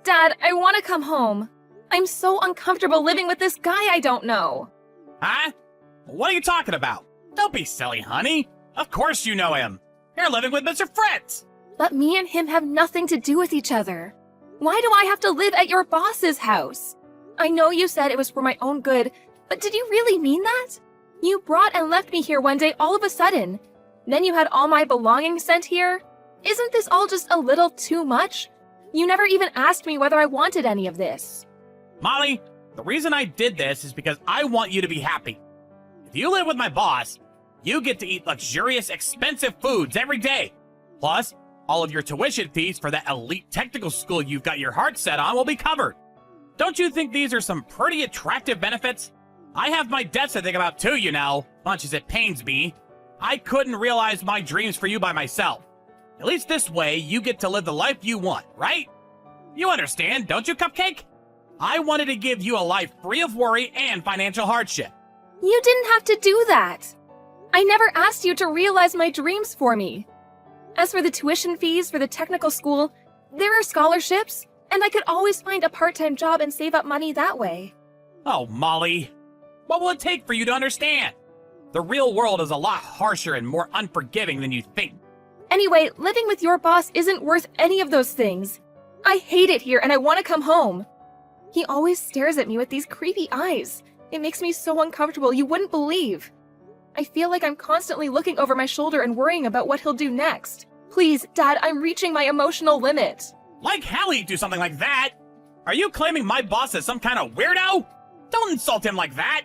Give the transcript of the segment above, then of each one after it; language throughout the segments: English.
Dad, I want to come home. I'm so uncomfortable living with this guy I don't know. Huh? What are you talking about? Don't be silly, honey. Of course you know him. You're living with Mr. Fritz. But me and him have nothing to do with each other. Why do I have to live at your boss's house? I know you said it was for my own good, but did you really mean that? You brought and left me here one day all of a sudden. Then you had all my belongings sent here? Isn't this all just a little too much? You never even asked me whether I wanted any of this. Molly, the reason I did this is because I want you to be happy. If you live with my boss, you get to eat luxurious, expensive foods every day. Plus, all of your tuition fees for that elite technical school you've got your heart set on will be covered. Don't you think these are some pretty attractive benefits? I have my debts to think about too, you know, much as it pains me. I couldn't realize my dreams for you by myself. At least this way, you get to live the life you want, right? You understand, don't you, Cupcake? I wanted to give you a life free of worry and financial hardship. You didn't have to do that. I never asked you to realize my dreams for me. As for the tuition fees for the technical school, there are scholarships, and I could always find a part-time job and save up money that way. Oh, Molly. What will it take for you to understand? The real world is a lot harsher and more unforgiving than you think. Anyway, living with your boss isn't worth any of those things. I hate it here and I want to come home. He always stares at me with these creepy eyes. It makes me so uncomfortable you wouldn't believe. I feel like I'm constantly looking over my shoulder and worrying about what he'll do next. Please, Dad, I'm reaching my emotional limit. Like hell he'd do something like that. Are you claiming my boss is some kind of weirdo? Don't insult him like that.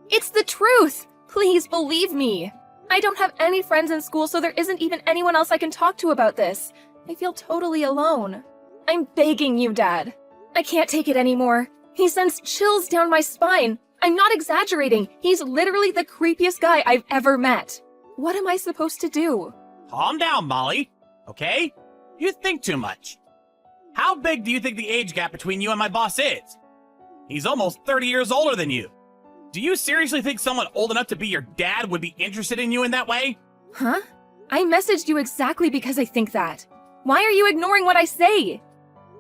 It's the truth. Please believe me. I don't have any friends in school, so there isn't even anyone else I can talk to about this. I feel totally alone. I'm begging you, Dad. I can't take it anymore. He sends chills down my spine. I'm not exaggerating. He's literally the creepiest guy I've ever met. What am I supposed to do? Calm down, Molly. Okay? You think too much. How big do you think the age gap between you and my boss is? He's almost 30 years older than you. Do you seriously think someone old enough to be your dad would be interested in you in that way? Huh? I messaged you exactly because I think that. Why are you ignoring what I say?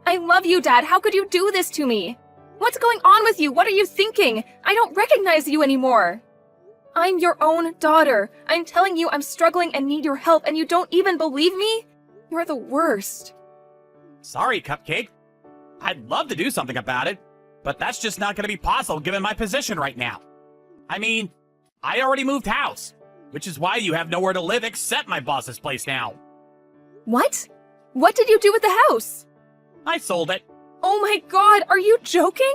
I love you, Dad. How could you do this to me? What's going on with you? What are you thinking? I don't recognize you anymore. I'm your own daughter. I'm telling you I'm struggling and need your help, and you don't even believe me? You're the worst. Sorry, Cupcake. I'd love to do something about it, but that's just not going to be possible given my position right now. I mean, I already moved house, which is why you have nowhere to live except my boss's place now. What? What did you do with the house? I sold it. Oh my God, are you joking?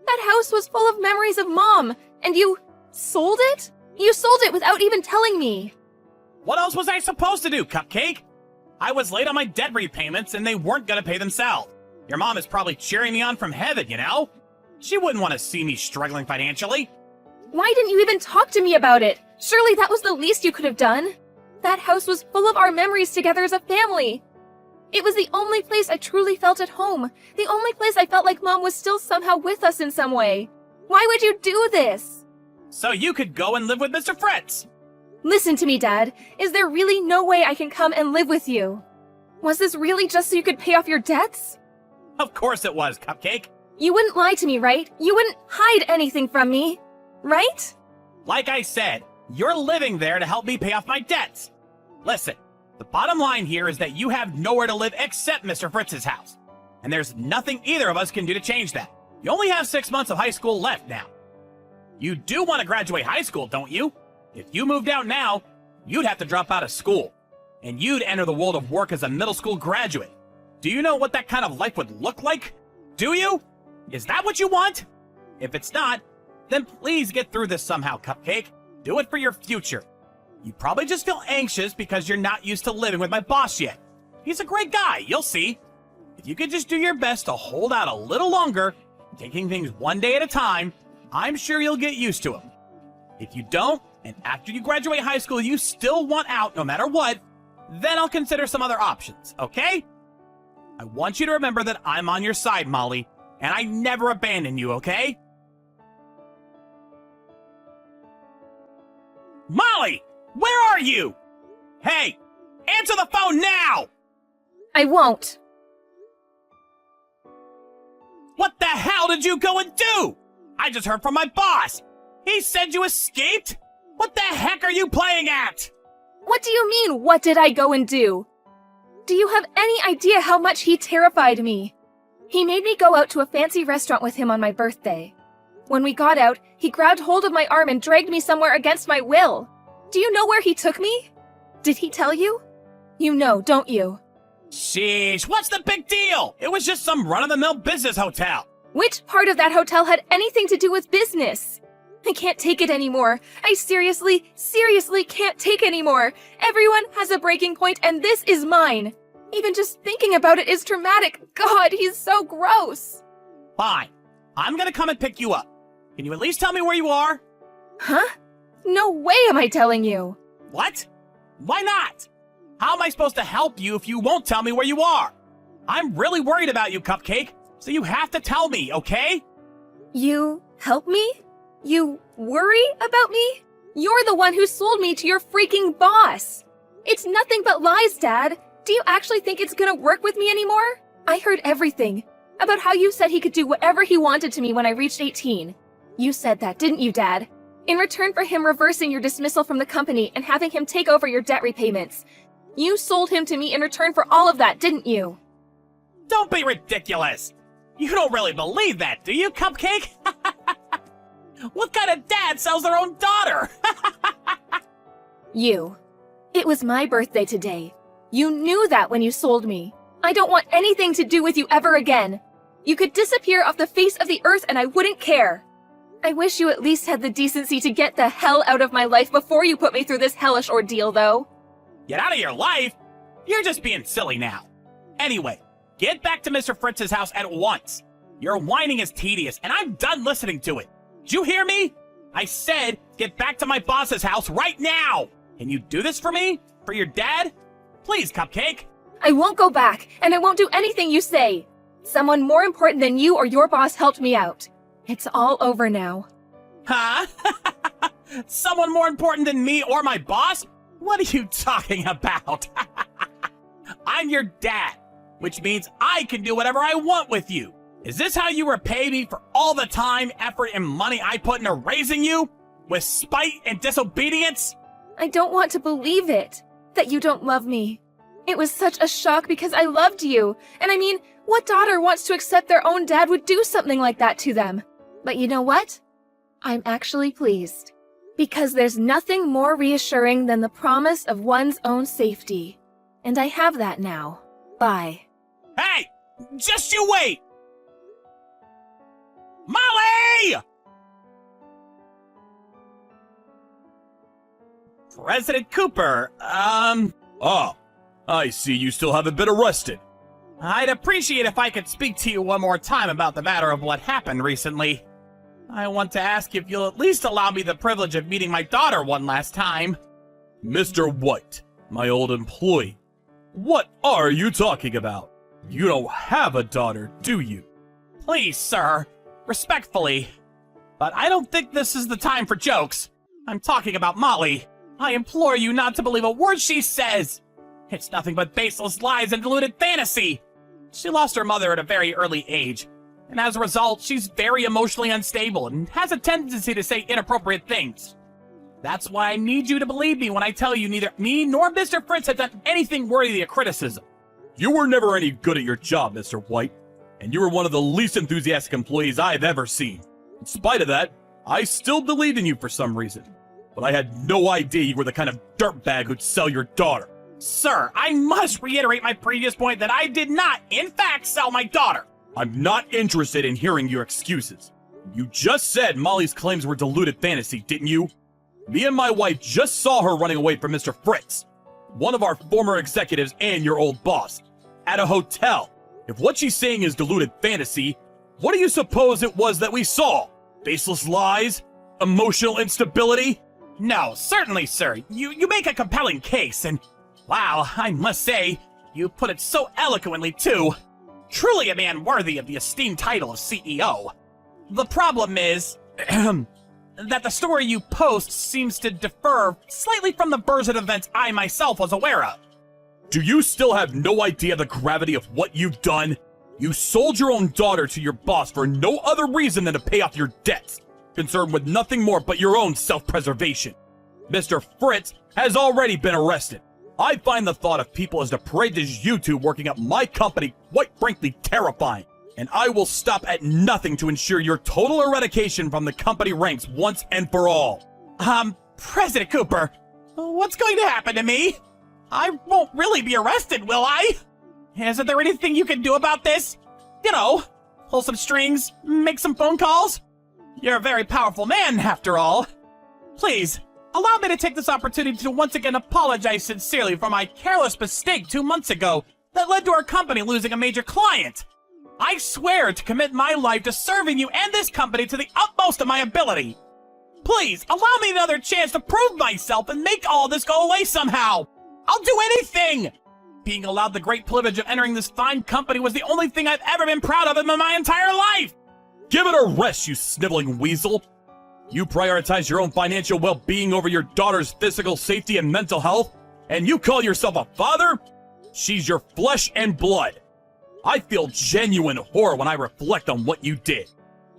That house was full of memories of Mom, and you sold it? You sold it without even telling me. What else was I supposed to do, Cupcake? I was late on my debt repayments and they weren't going to pay themselves. Your mom is probably cheering me on from heaven, you know? She wouldn't want to see me struggling financially. Why didn't you even talk to me about it? Surely that was the least you could have done. That house was full of our memories together as a family. It was the only place I truly felt at home. The only place I felt like Mom was still somehow with us in some way. Why would you do this? So you could go and live with Mr. Fritz. Listen to me, Dad. Is there really no way I can come and live with you? Was this really just so you could pay off your debts? Of course it was, Cupcake. You wouldn't lie to me, right? You wouldn't hide anything from me, right? Like I said, you're living there to help me pay off my debts. Listen, the bottom line here is that you have nowhere to live except Mr. Fritz's house. And there's nothing either of us can do to change that. You only have 6 months of high school left now. You do want to graduate high school, don't you? If you moved out now, you'd have to drop out of school. And you'd enter the world of work as a middle school graduate. Do you know what that kind of life would look like? Do you? Is that what you want? If it's not, then please get through this somehow, Cupcake. Do it for your future. You probably just feel anxious because you're not used to living with my boss yet. He's a great guy, you'll see. If you could just do your best to hold out a little longer, taking things one day at a time, I'm sure you'll get used to him. If you don't, and after you graduate high school you still want out no matter what, then I'll consider some other options, okay? I want you to remember that I'm on your side, Molly, and I never abandon you, okay? Molly! Where are you? Hey! Answer the phone now! I won't. did you go and do? I just heard from my boss. He said you escaped? What the heck are you playing at? What do you mean, what did I go and do? Do you have any idea how much he terrified me? He made me go out to a fancy restaurant with him on my birthday. When we got out, he grabbed hold of my arm and dragged me somewhere against my will. Do you know where he took me? Did he tell you? You know, don't you? Sheesh, what's the big deal? It was just some run-of-the-mill business hotel. Which part of that hotel had anything to do with business? I can't take it anymore. I seriously can't take anymore. Everyone has a breaking point, and this is mine. Even just thinking about it is traumatic. God, he's so gross. Fine. I'm gonna come and pick you up. Can you at least tell me where you are? Huh? No way am I telling you. What? Why not? How am I supposed to help you if you won't tell me where you are? I'm really worried about you, Cupcake, so you have to tell me, okay? You help me? You worry about me? You're the one who sold me to your freaking boss. It's nothing but lies, Dad. Do you actually think it's gonna work with me anymore? I heard everything. About how you said he could do whatever he wanted to me when I reached 18. You said that, didn't you, Dad? In return for him reversing your dismissal from the company and having him take over your debt repayments. You sold him to me in return for all of that, didn't you? Don't be ridiculous. You don't really believe that, do you, Cupcake? What kind of dad sells their own daughter? You. It was my birthday today. You knew that when you sold me. I don't want anything to do with you ever again. You could disappear off the face of the earth and I wouldn't care. I wish you at least had the decency to get the hell out of my life before you put me through this hellish ordeal, though. Get out of your life? You're just being silly now. Anyway, get back to Mr. Fritz's house at once. Your whining is tedious, and I'm done listening to it. Did you hear me? I said get back to my boss's house right now. Can you do this for me? For your dad? Please, Cupcake. I won't go back, and I won't do anything you say. Someone more important than you or your boss helped me out. It's all over now. Huh? Someone more important than me or my boss? What are you talking about? I'm your dad, which means I can do whatever I want with you. Is this how you repay me for all the time, effort, and money I put into raising you? With spite and disobedience? I don't want to believe it, that you don't love me. It was such a shock because I loved you. And I mean, what daughter wants to accept their own dad would do something like that to them? But you know what? I'm actually pleased. Because there's nothing more reassuring than the promise of one's own safety. And I have that now. Bye. Hey! Just you wait! Molly! President Cooper, Oh, I see you still haven't been arrested. I'd appreciate if I could speak to you one more time about the matter of what happened recently. I want to ask if you'll at least allow me the privilege of meeting my daughter one last time. Mr. White, my old employee, what are you talking about? You don't have a daughter, do you? Please, sir, respectfully. But I don't think this is the time for jokes. I'm talking about Molly. I implore you not to believe a word she says. It's nothing but baseless lies and deluded fantasy. She lost her mother at a very early age, and as a result, she's very emotionally unstable and has a tendency to say inappropriate things. That's why I need you to believe me when I tell you neither me nor Mr. Fritz have done anything worthy of criticism. You were never any good at your job, Mr. White, and you were one of the least enthusiastic employees I've ever seen. In spite of that, I still believed in you for some reason. But I had no idea you were the kind of dirtbag who'd sell your daughter. Sir, I must reiterate my previous point that I did not, in fact, sell my daughter. I'm not interested in hearing your excuses. You just said Molly's claims were deluded fantasy, didn't you? Me and my wife just saw her running away from Mr. Fritz, one of our former executives and your old boss, at a hotel. If what she's saying is deluded fantasy, what do you suppose it was that we saw? Baseless lies? Emotional instability? No, certainly, sir. You make a compelling case, and wow, I must say, you put it so eloquently, too. Truly a man worthy of the esteemed title of CEO. The problem is that the story you post seems to differ slightly from the version of events I myself was aware of. Do you still have no idea the gravity of what you've done? You sold your own daughter to your boss for no other reason than to pay off your debts, concerned with nothing more but your own self-preservation. Mr. Fritz has already been arrested. I find the thought of people as depraved as you two working at my company quite frankly terrifying, and I will stop at nothing to ensure your total eradication from the company ranks once and for all. President Cooper, what's going to happen to me? I won't really be arrested, will I? Isn't there anything you can do about this? You know, pull some strings, make some phone calls? You're a very powerful man, after all. Please, allow me to take this opportunity to once again apologize sincerely for my careless mistake 2 months ago that led to our company losing a major client. I swear to commit my life to serving you and this company to the utmost of my ability. Please, allow me another chance to prove myself and make all this go away somehow. I'll do anything! Being allowed the great privilege of entering this fine company was the only thing I've ever been proud of in my entire life! Give it a rest, you sniveling weasel! You prioritize your own financial well-being over your daughter's physical safety and mental health, and you call yourself a father? She's your flesh and blood. I feel genuine horror when I reflect on what you did.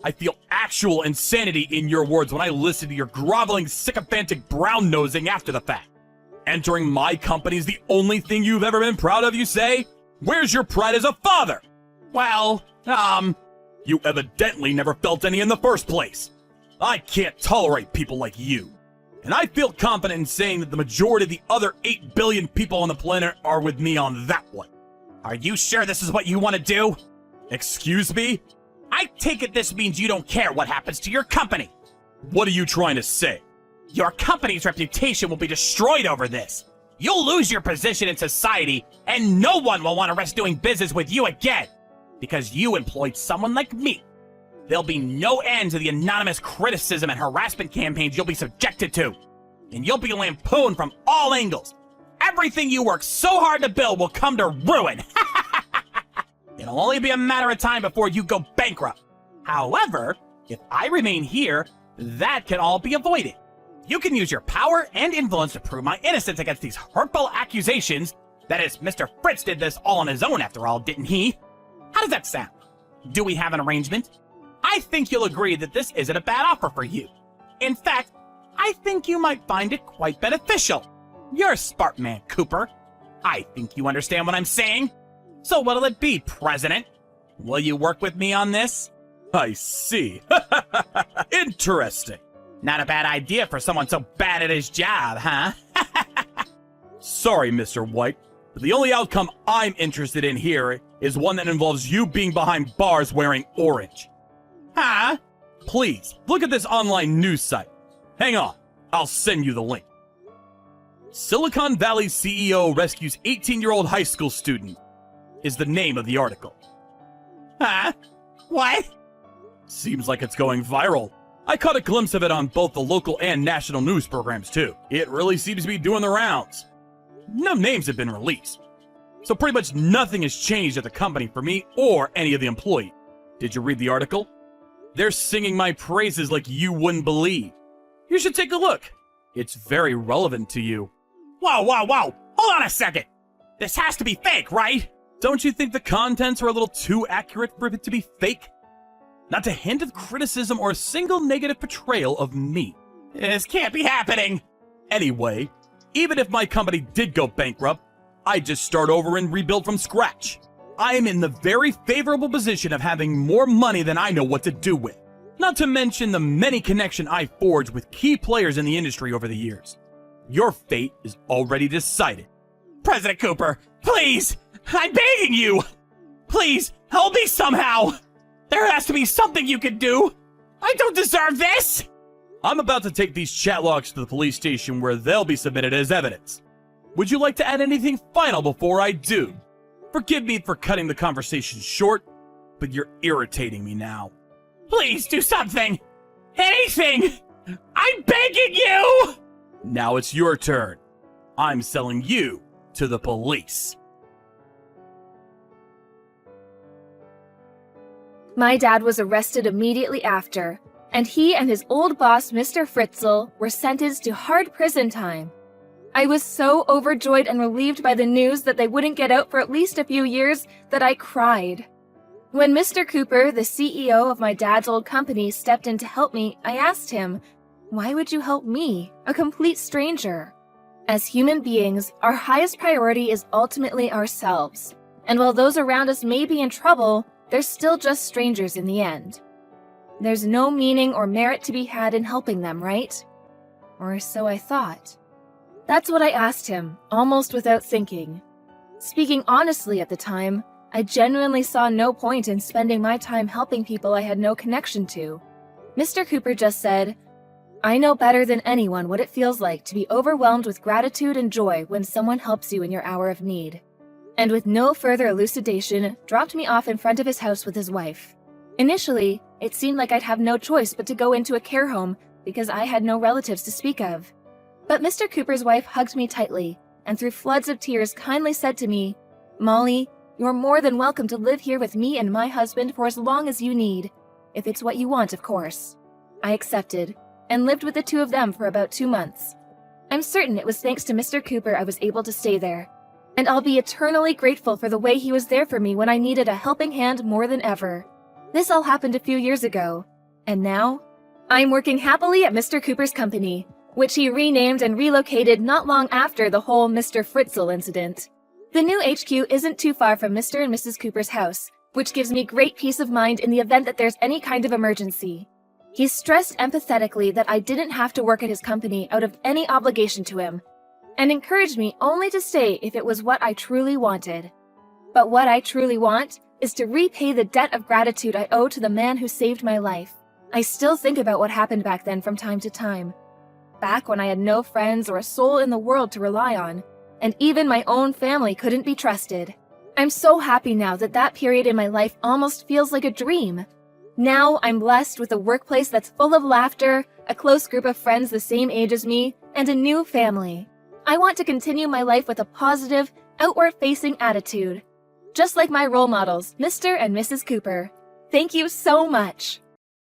I feel actual insanity in your words when I listen to your groveling, sycophantic brown-nosing after the fact. Entering my company is the only thing you've ever been proud of, you say? Where's your pride as a father? Well, You evidently never felt any in the first place. I can't tolerate people like you. And I feel confident in saying that the majority of the other 8 billion people on the planet are with me on that one. Are you sure this is what you want to do? Excuse me? I take it this means you don't care what happens to your company. What are you trying to say? Your company's reputation will be destroyed over this. You'll lose your position in society, and no one will want to risk doing business with you again. Because you employed someone like me. There'll be no end to the anonymous criticism and harassment campaigns you'll be subjected to. And you'll be lampooned from all angles. Everything you worked so hard to build will come to ruin. It'll only be a matter of time before you go bankrupt. However, if I remain here, that can all be avoided. You can use your power and influence to prove my innocence against these hurtful accusations. That is, Mr. Fritz did this all on his own after all, didn't he? How does that sound? Do we have an arrangement? I think you'll agree that this isn't a bad offer for you. In fact, I think you might find it quite beneficial. You're a smart man, Cooper. I think you understand what I'm saying. So what'll it be, President? Will you work with me on this? I see. Interesting. Not a bad idea for someone so bad at his job, huh? Sorry, Mr. White, but the only outcome I'm interested in here is one that involves you being behind bars wearing orange. Huh? Please, look at this online news site. Hang on, I'll send you the link. Silicon Valley CEO rescues 18-year-old high school student is the name of the article. Huh? What? Seems like it's going viral. I caught a glimpse of it on both the local and national news programs too. It really seems to be doing the rounds. No names have been released. So pretty much nothing has changed at the company for me or any of the employees. Did you read the article? They're singing my praises like you wouldn't believe. You should take a look. It's very relevant to you. Whoa, whoa, whoa! Hold on a second! This has to be fake, right? Don't you think the contents are a little too accurate for it to be fake? Not a hint of criticism or a single negative portrayal of me. This can't be happening! Anyway, even if my company did go bankrupt, I'd just start over and rebuild from scratch. I am in the very favorable position of having more money than I know what to do with. Not to mention the many connections I forged with key players in the industry over the years. Your fate is already decided. President Cooper, please! I'm begging you! Please, help me somehow! There has to be something you can do! I don't deserve this! I'm about to take these chat logs to the police station where they'll be submitted as evidence. Would you like to add anything final before I do? Forgive me for cutting the conversation short, but you're irritating me now. Please do something! Anything! I'm begging you! Now it's your turn. I'm selling you to the police. My dad was arrested immediately after, and he and his old boss, Mr. Fritzl, were sentenced to hard prison time. I was so overjoyed and relieved by the news that they wouldn't get out for at least a few years that I cried. When Mr. Cooper, the CEO of my dad's old company, stepped in to help me, I asked him, "Why would you help me, a complete stranger?" As human beings, our highest priority is ultimately ourselves. And while those around us may be in trouble, they're still just strangers in the end. There's no meaning or merit to be had in helping them, right? Or so I thought. That's what I asked him, almost without thinking. Speaking honestly at the time, I genuinely saw no point in spending my time helping people I had no connection to. Mr. Cooper just said, "I know better than anyone what it feels like to be overwhelmed with gratitude and joy when someone helps you in your hour of need." And with no further elucidation, dropped me off in front of his house with his wife. Initially, it seemed like I'd have no choice but to go into a care home because I had no relatives to speak of. But Mr. Cooper's wife hugged me tightly, and through floods of tears kindly said to me, "Molly, you're more than welcome to live here with me and my husband for as long as you need, if it's what you want, of course." I accepted, and lived with the two of them for about 2 months. I'm certain it was thanks to Mr. Cooper I was able to stay there, and I'll be eternally grateful for the way he was there for me when I needed a helping hand more than ever. This all happened a few years ago, and now, I'm working happily at Mr. Cooper's company, which he renamed and relocated not long after the whole Mr. Fritzl incident. The new HQ isn't too far from Mr. and Mrs. Cooper's house, which gives me great peace of mind in the event that there's any kind of emergency. He stressed empathetically that I didn't have to work at his company out of any obligation to him, and encouraged me only to stay if it was what I truly wanted. But what I truly want is to repay the debt of gratitude I owe to the man who saved my life. I still think about what happened back then from time to time. Back when I had no friends or a soul in the world to rely on, and even my own family couldn't be trusted. I'm so happy now that that period in my life almost feels like a dream. Now I'm blessed with a workplace that's full of laughter, a close group of friends the same age as me, and a new family. I want to continue my life with a positive, outward-facing attitude. Just like my role models, Mr. and Mrs. Cooper. Thank you so much.